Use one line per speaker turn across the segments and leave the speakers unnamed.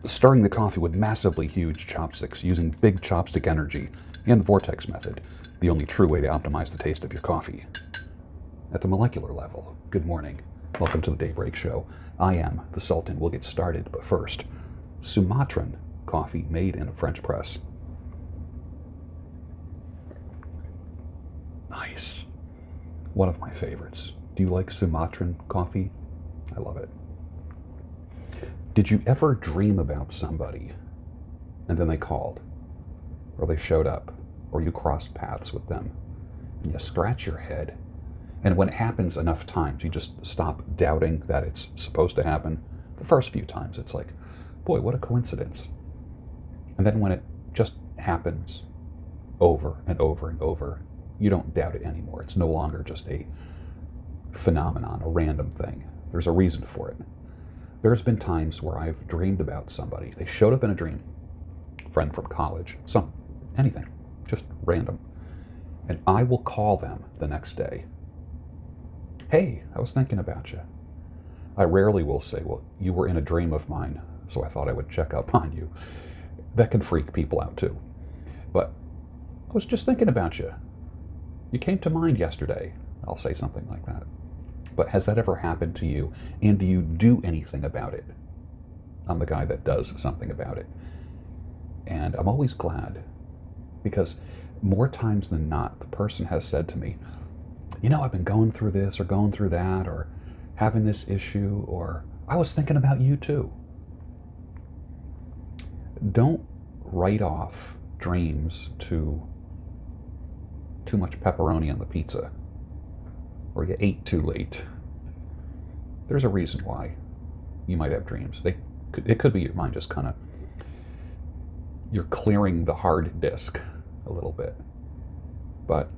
stirring the coffee with massively huge chopsticks using big chopstick energy and the vortex method, the only true way to optimize the taste of your coffee. At the molecular level, good morning. Welcome to the Daybreak Show. I am the Sultan. We'll get started, but first, Sumatran coffee made in a French press. Nice. One of my favorites. Do you like Sumatran coffee? I love it. Did you ever dream about somebody and then they called, or they showed up, or you crossed paths with them, and you scratch your head, and when it happens enough times, you just stop doubting that it's supposed to happen? The first few times, it's like, boy, what a coincidence. And then when it just happens over and over and over, you don't doubt it anymore. It's no longer just a phenomenon, a random thing. There's a reason for it. There's been times where I've dreamed about somebody. They showed up in a dream, friend from college, anything, just random. And I will call them the next day. Hey, I was thinking about you. I rarely will say, well, you were in a dream of mine, so I thought I would check up on you. That can freak people out too. But I was just thinking about you. You came to mind yesterday. I'll say something like that. But has that ever happened to you? And do you do anything about it? I'm the guy that does something about it. And I'm always glad, because more times than not, the person has said to me, you know, I've been going through this or going through that or having this issue, or I was thinking about you too. Don't write off dreams to too much pepperoni on the pizza, or you ate too late. There's a reason why you might have dreams. It could be your mind just kind of, you're clearing the hard disk a little bit. But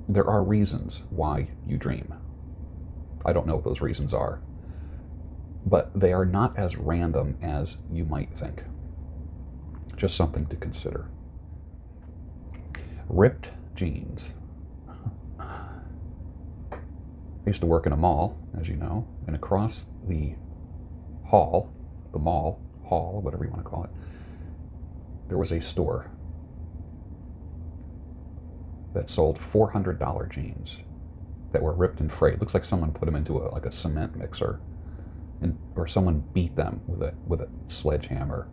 there are reasons why you dream. I don't know what those reasons are, but they are not as random as you might think. Just something to consider. Ripped jeans. I used to work in a mall, as you know, and across the hall, whatever you want to call it, there was a store that sold $400 jeans that were ripped and frayed. It looks like someone put them into a cement mixer, or someone beat them with a sledgehammer.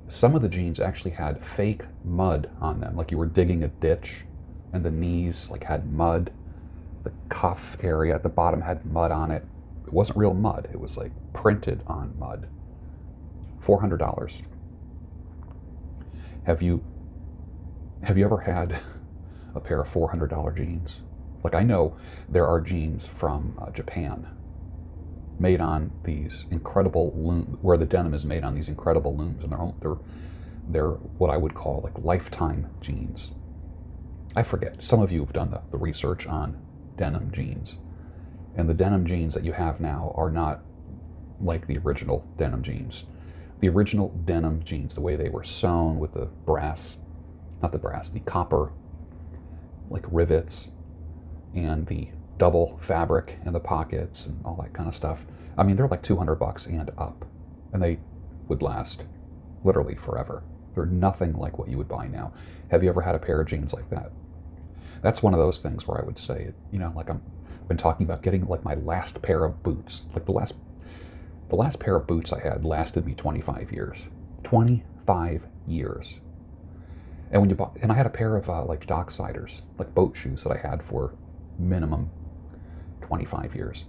Some of the jeans actually had fake mud on them, like you were digging a ditch, and the knees had mud. The cuff area at the bottom had mud on it. It wasn't real mud. It was printed on mud. $400. Have you ever had a pair of $400 jeans? I know there are jeans from Japan made on these incredible looms, where the denim is made on these incredible looms, and they're what I would call lifetime jeans. I forget. Some of you have done the research on denim jeans, and the denim jeans that you have now are not like the original denim jeans. The original denim jeans, the way they were sewn with the copper rivets, and the double fabric in the pockets and all that kind of stuff. I mean, they're $200 and up, and they would last literally forever. They're nothing like what you would buy now. Have you ever had a pair of jeans like that? That's one of those things where I would say, I've been talking about getting my last pair of boots. The last pair of boots I had lasted me 25 years. 25 years. And I had a pair of docksiders, boat shoes that I had for minimum 25 years.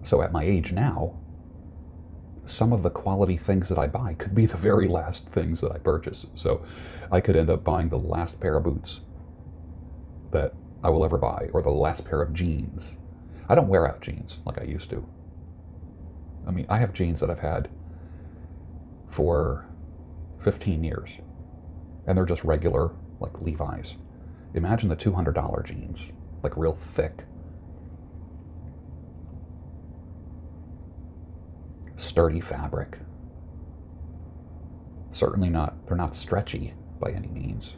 So at my age now, some of the quality things that I buy could be the very last things that I purchase. So I could end up buying the last pair of boots that I will ever buy, or the last pair of jeans. I don't wear out jeans like I used to. I mean, I have jeans that I've had for 15 years, and they're just regular, Levi's. Imagine the $200 jeans, real thick, sturdy fabric. Certainly they're not stretchy by any means.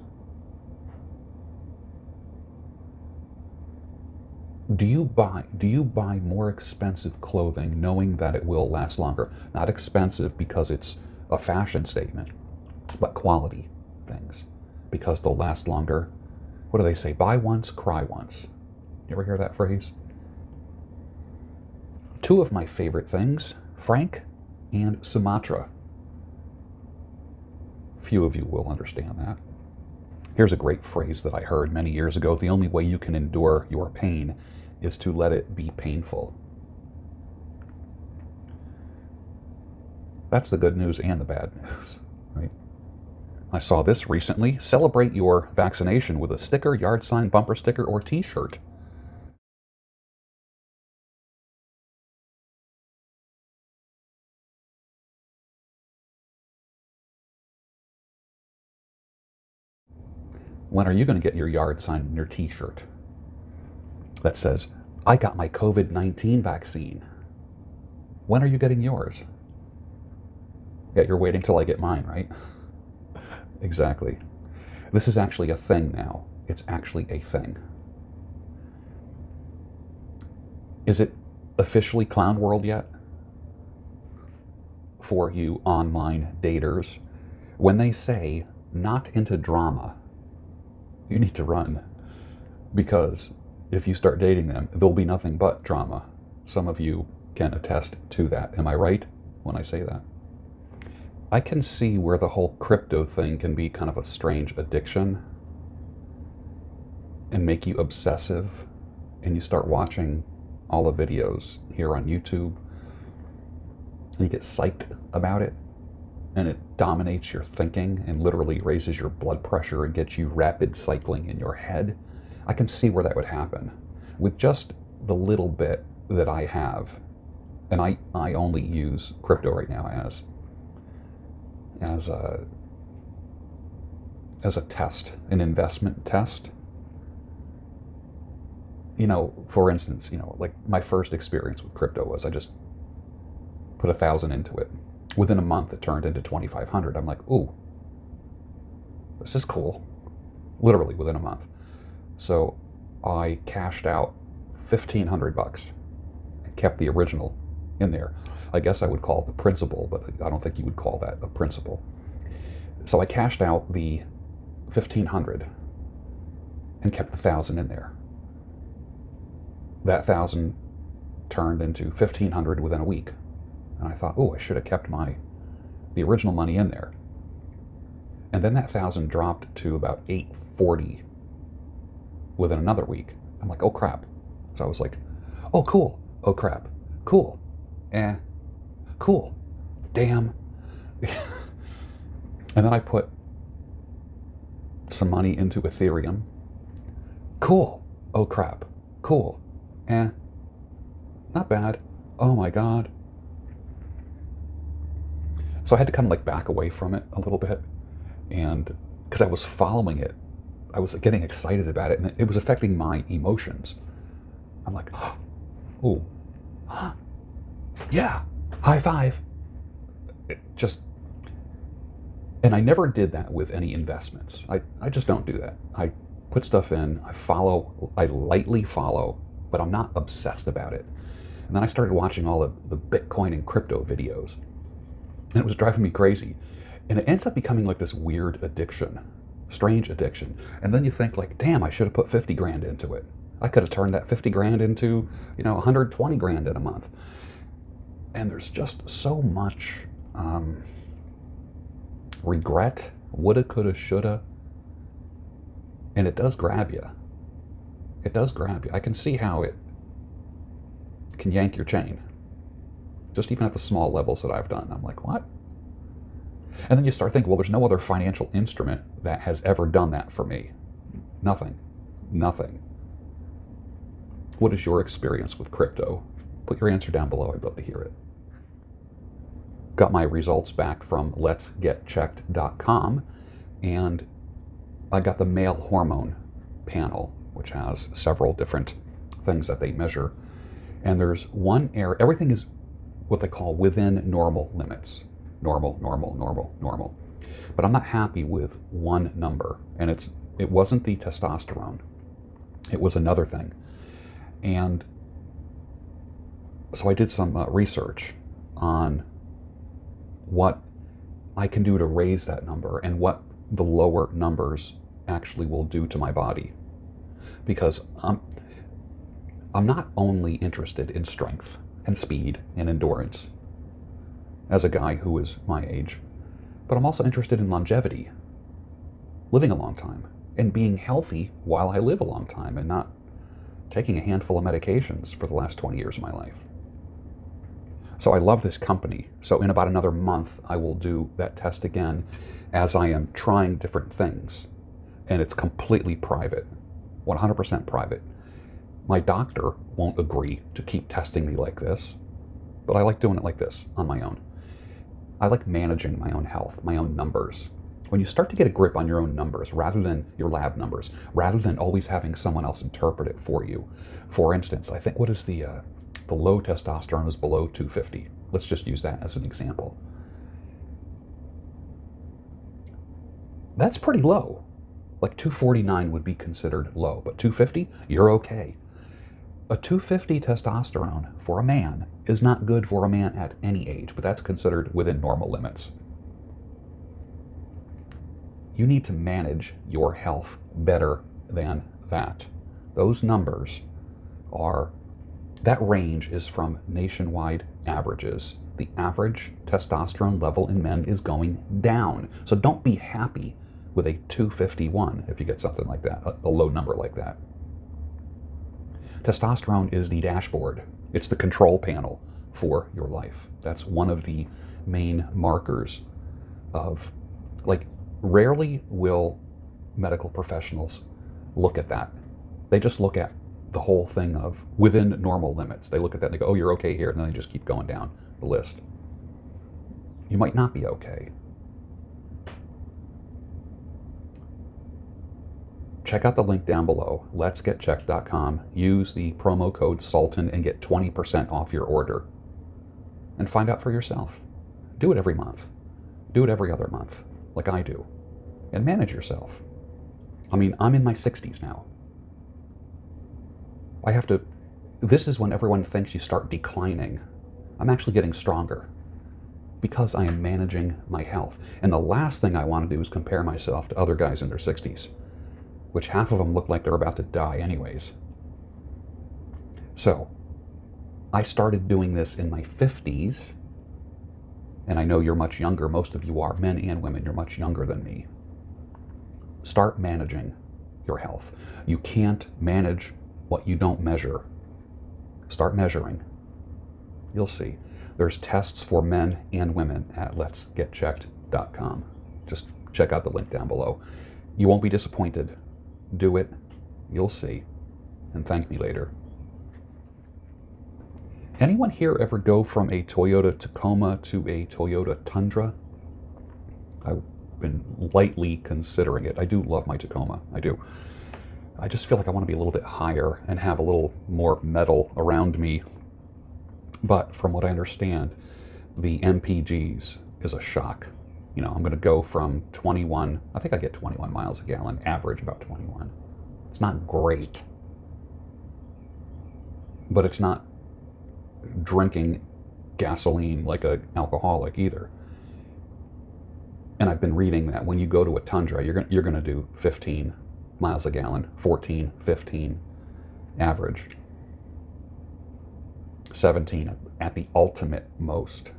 Do you buy more expensive clothing knowing that it will last longer? Not expensive because it's a fashion statement, but quality things because they'll last longer. What do they say? Buy once, cry once. You ever hear that phrase? Two of my favorite things, Frank and Sumatra. Few of you will understand that. Here's a great phrase that I heard many years ago. The only way you can endure your pain is to let it be painful. That's the good news and the bad news, right? I saw this recently. Celebrate your vaccination with a sticker, yard sign, bumper sticker, or t-shirt. When are you going to get your yard sign and your t-shirt that says, I got my COVID-19 vaccine? When are you getting yours? Yeah, you're waiting till I get mine, right? Exactly. This is actually a thing now. It's actually a thing. Is it officially clown world yet? For you online daters, when they say not into drama, you need to run, because if you start dating them, there'll be nothing but drama. Some of you can attest to that. Am I right when I say that? I can see where the whole crypto thing can be kind of a strange addiction and make you obsessive, and you start watching all the videos here on YouTube and you get psyched about it, and it dominates your thinking and literally raises your blood pressure and gets you rapid cycling in your head. I can see where that would happen. With just the little bit that I have, and I only use crypto right now as a test, an investment test. You know, for instance, like my first experience with crypto was I just put 1,000 into it. Within a month, it turned into 2,500. I'm like, ooh, this is cool. Literally within a month. So I cashed out $1,500 and kept the original in there. I guess I would call it the principal, but I don't think you would call that a principal. So I cashed out the $1,500 and kept the 1,000 in there. That 1,000 turned into $1,500 within a week. And I thought, oh, I should have kept the original money in there. And then that 1,000 dropped to about $840 within another week. I'm like, oh crap. So I was like, oh cool, oh crap, cool, cool, damn. And then I put some money into Ethereum. Cool, oh crap, cool, not bad, oh my god. So I had to kind of like back away from it a little bit, and because I was following it, I was getting excited about it, and it was affecting my emotions. I'm like, oh, yeah, high five. It just, and I never did that with any investments. I just don't do that. I put stuff in, I lightly follow, but I'm not obsessed about it. And then I started watching all of the Bitcoin and crypto videos, and it was driving me crazy. And it ends up becoming like this weird addiction, strange addiction. And then you think like, damn, I should have put 50 grand into it. I could have turned that 50 grand into, 120 grand in a month. And there's just so much regret, woulda, coulda, shoulda. And it does grab you. It does grab you. I can see how it can yank your chain. Just even at the small levels that I've done. I'm like, what? And then you start thinking, well, there's no other financial instrument that has ever done that for me. Nothing. Nothing. What is your experience with crypto? Put your answer down below. I'd love to hear it. Got my results back from letsgetchecked.com, and I got the male hormone panel, which has several different things that they measure. And there's one area, everything is what they call within normal limits. Normal, normal, normal, normal. But I'm not happy with one number, and it wasn't the testosterone. It was another thing. And so I did some research on what I can do to raise that number and what the lower numbers actually will do to my body. Because I'm not only interested in strength and speed and endurance as a guy who is my age, but I'm also interested in longevity, living a long time, and being healthy while I live a long time and not taking a handful of medications for the last 20 years of my life. So I love this company. So in about another month, I will do that test again as I am trying different things. And it's completely private, 100% private. My doctor won't agree to keep testing me like this, but I like doing it like this on my own. I like managing my own health, my own numbers. When you start to get a grip on your own numbers rather than your lab numbers, rather than always having someone else interpret it for you. For instance, I think what is the low testosterone is below 250. Let's just use that as an example. That's pretty low. Like 249 would be considered low, but 250, you're okay. A 250 testosterone for a man is not good for a man at any age, but that's considered within normal limits. You need to manage your health better than that. Those numbers are, that range is from nationwide averages. The average testosterone level in men is going down. So don't be happy with a 251 if you get something like that, a low number like that. Testosterone is the dashboard. It's the control panel for your life. That's one of the main markers of, like, rarely will medical professionals look at that. They just look at the whole thing of within normal limits. They look at that and they go, oh, you're okay here, and then they just keep going down the list. You might not be okay. Check out the link down below, letsgetchecked.com. Use the promo code Sultan and get 20% off your order. And find out for yourself. Do it every month. Do it every other month, like I do. And manage yourself. I mean, I'm in my 60s now. This is when everyone thinks you start declining. I'm actually getting stronger because I am managing my health. And the last thing I want to do is compare myself to other guys in their 60s, which half of them look like they're about to die anyways. So, I started doing this in my 50s, and I know you're much younger. Most of you are, men and women, you're much younger than me. Start managing your health. You can't manage what you don't measure. Start measuring. You'll see. There's tests for men and women at letsgetchecked.com. Just check out the link down below. You won't be disappointed. Do it. You'll see. And thank me later. Anyone here ever go from a Toyota Tacoma to a Toyota Tundra? I've been lightly considering it. I do love my Tacoma. I do. I just feel like I want to be a little bit higher and have a little more metal around me. But from what I understand, the MPGs is a shock. You know, I'm going to go from 21, I think I get 21 miles a gallon, average about 21. It's not great, but it's not drinking gasoline like an alcoholic either. And I've been reading that when you go to a Tundra, you're going to do 15 miles a gallon, 14, 15 average, 17 at the ultimate most.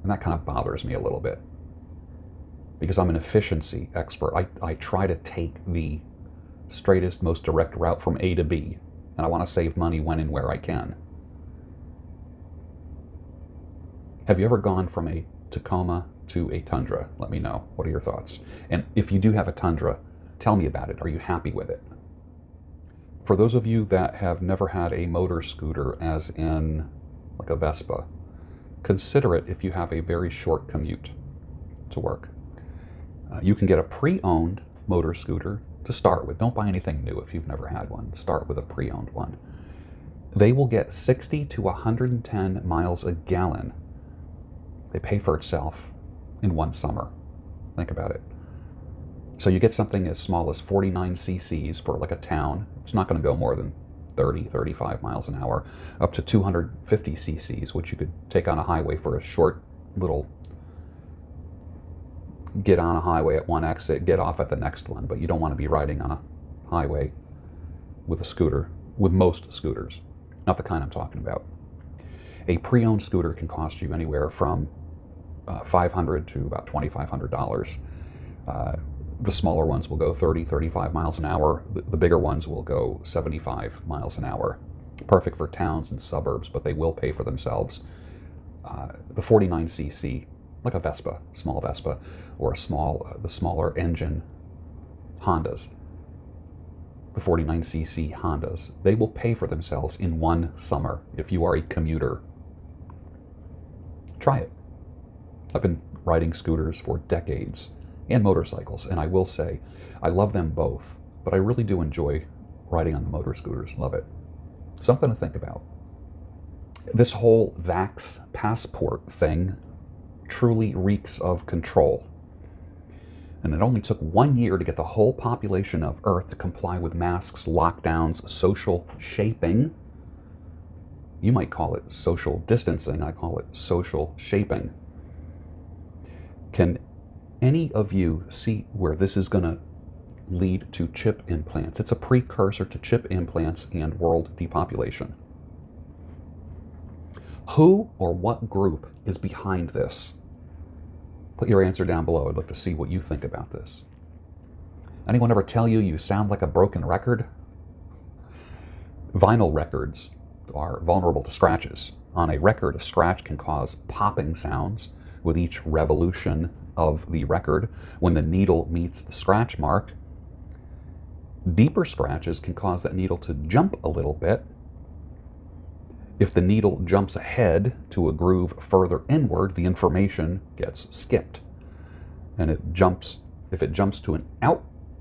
And that kind of bothers me a little bit because I'm an efficiency expert. I try to take the straightest, most direct route from A to B, and I want to save money when and where I can. Have you ever gone from a Tacoma to a Tundra? Let me know. What are your thoughts? And if you do have a Tundra, tell me about it. Are you happy with it? For those of you that have never had a motor scooter, as in like a Vespa, consider it if you have a very short commute to work. You can get a pre-owned motor scooter to start with. Don't buy anything new if you've never had one. Start with a pre-owned one. They will get 60 to 110 miles a gallon. They pay for itself in one summer. Think about it. So you get something as small as 49 cc's for like a town. It's not going to go more than 30, 35 miles an hour, up to 250 cc's, which you could take on a highway for a short little get on a highway at one exit, get off at the next one. But you don't want to be riding on a highway with a scooter, with most scooters, not the kind I'm talking about. A pre-owned scooter can cost you anywhere from $500 to about $2,500. The smaller ones will go 30, 35 miles an hour. The bigger ones will go 75 miles an hour. Perfect for towns and suburbs, but they will pay for themselves. The 49cc, like a Vespa, small Vespa, or the smaller engine Hondas, the 49cc Hondas, they will pay for themselves in one summer if you are a commuter. Try it. I've been riding scooters for decades, and motorcycles, and I will say I love them both, but I really do enjoy riding on the motor scooters. Love it. Something to think about. This whole vax passport thing truly reeks of control. And it only took 1 year to get the whole population of Earth to comply with masks, lockdowns, social shaping. You might call it social distancing. I call it social shaping. Can any of you see where this is going to lead to chip implants? It's a precursor to chip implants and world depopulation. Who or what group is behind this? Put your answer down below. I'd like to see what you think about this. Anyone ever tell you you sound like a broken record? Vinyl records are vulnerable to scratches. On a record, a scratch can cause popping sounds with each revolution of the record. When the needle meets the scratch mark, deeper scratches can cause that needle to jump a little bit. If the needle jumps ahead to a groove further inward, the information gets skipped. And if it jumps to an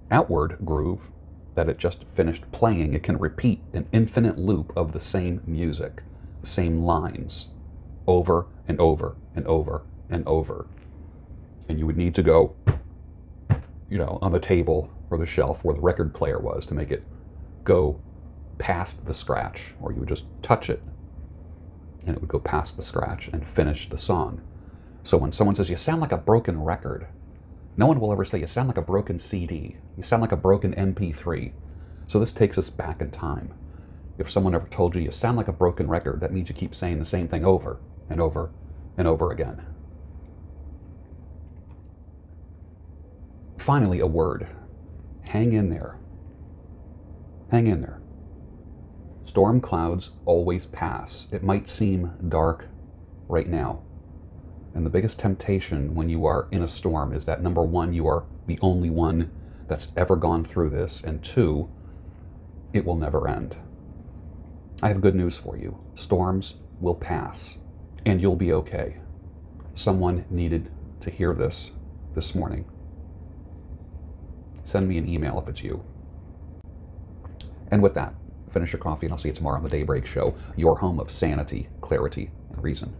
outward groove that it just finished playing, it can repeat an infinite loop of the same music, the same lines, over and over and over and over. And you would need to go, on the table or the shelf where the record player was to make it go past the scratch, or you would just touch it and it would go past the scratch and finish the song. So when someone says you sound like a broken record, no one will ever say you sound like a broken CD, you sound like a broken MP3. So this takes us back in time. If someone ever told you sound like a broken record, that means you keep saying the same thing over and over and over again. Finally, a word. Hang in there. Hang in there. Storm clouds always pass. It might seem dark right now. And the biggest temptation when you are in a storm is that, number one, you are the only one that's ever gone through this, and two, it will never end. I have good news for you. Storms will pass, and you'll be okay. Someone needed to hear this morning. Send me an email if it's you. And with that, finish your coffee, and I'll see you tomorrow on the Daybreak Show, your home of sanity, clarity, and reason.